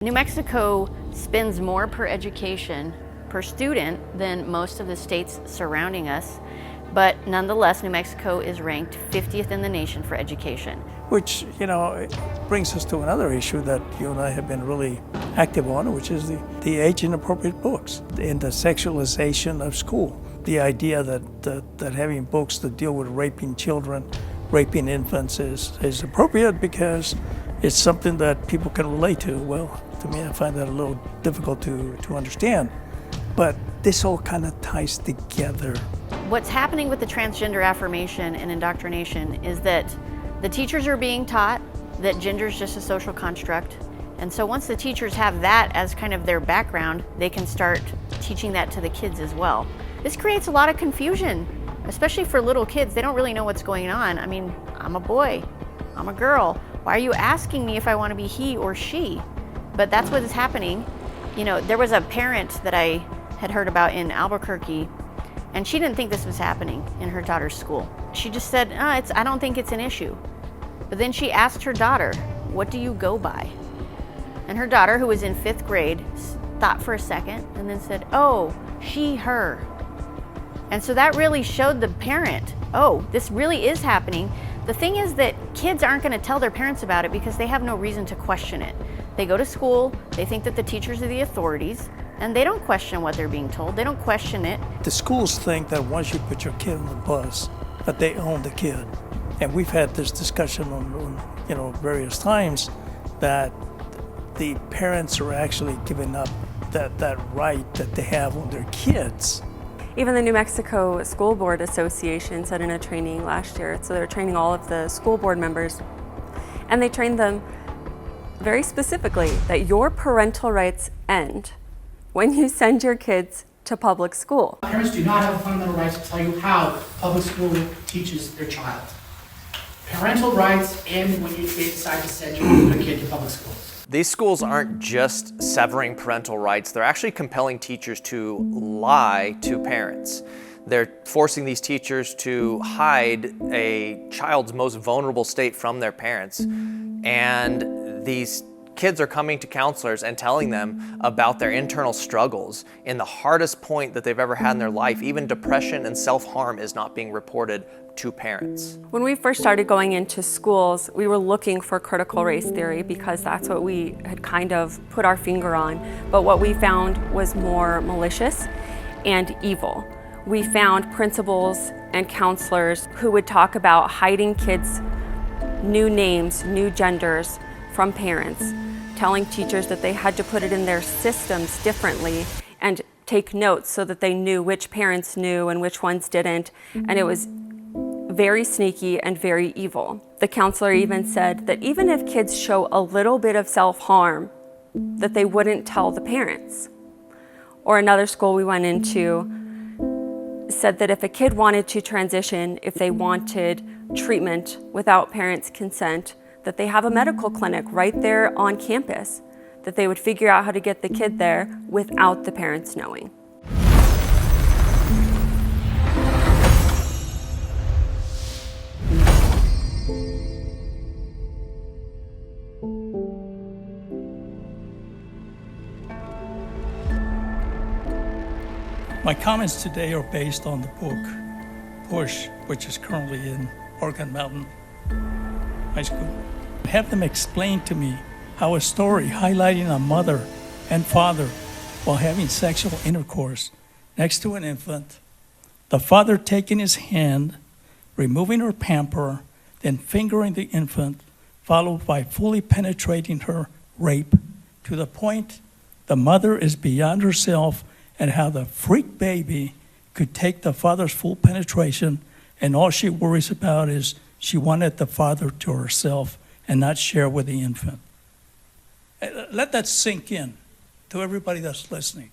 New Mexico spends more per education per student than most of the states surrounding us, but nonetheless, New Mexico is ranked 50th in the nation for education. Which, brings us to another issue that you and I have been really active on, which is the age-inappropriate books and the sexualization of school. The idea that having books that deal with raping children, raping infants is appropriate because it's something that people can relate to. Well, to me, I find that a little difficult to understand. But this all kind of ties together. What's happening with the transgender affirmation and indoctrination is that the teachers are being taught that gender is just a social construct. And so once the teachers have that as kind of their background, they can start teaching that to the kids as well. This creates a lot of confusion, especially for little kids. They don't really know what's going on. I mean, I'm a boy, I'm a girl. Why are you asking me if I want to be he or she? But that's what is happening. There was a parent that I had heard about in Albuquerque, and she didn't think this was happening in her daughter's school. She just said, I don't think it's an issue. But then she asked her daughter, what do you go by? And her daughter, who was in 5th grade, thought for a second and then said, oh, she, her. And so that really showed the parent, oh, this really is happening. The thing is that kids aren't going to tell their parents about it because they have no reason to question it. They go to school, they think that the teachers are the authorities, and they don't question what they're being told. They don't question it. The schools think that once you put your kid on the bus, that they own the kid. And we've had this discussion on various times that the parents are actually giving up that right that they have on their kids. Even the New Mexico School Board Association said in a training last year, so they're training all of the school board members, and they trained them very specifically that your parental rights end when you send your kids to public school. Parents do not have a fundamental right to tell you how public school teaches their child. Parental rights end when you decide to send your kid to public school. These schools aren't just severing parental rights, they're actually compelling teachers to lie to parents. They're forcing these teachers to hide a child's most vulnerable state from their parents. And these kids are coming to counselors and telling them about their internal struggles in the hardest point that they've ever had in their life. Even depression and self-harm is not being reported to parents. When we first started going into schools, we were looking for critical race theory because that's what we had kind of put our finger on. But what we found was more malicious and evil. We found principals and counselors who would talk about hiding kids' new names, new genders from parents, telling teachers that they had to put it in their systems differently and take notes so that they knew which parents knew and which ones didn't. And it was very sneaky and very evil. The counselor even said that even if kids show a little bit of self-harm, that they wouldn't tell the parents. Or another school we went into said that if a kid wanted to transition, if they wanted treatment without parents' consent, that they have a medical clinic right there on campus, that they would figure out how to get the kid there without the parents knowing. My comments today are based on the book Push, which is currently in Oregon Mountain High School. Have them explain to me how a story highlighting a mother and father while having sexual intercourse next to an infant, the father taking his hand, removing her pamper, then fingering the infant, followed by fully penetrating her, rape, to the point the mother is beyond herself, and how the freak baby could take the father's full penetration, and all she worries about is she wanted the father to herself and not share with the infant. Let that sink in to everybody that's listening.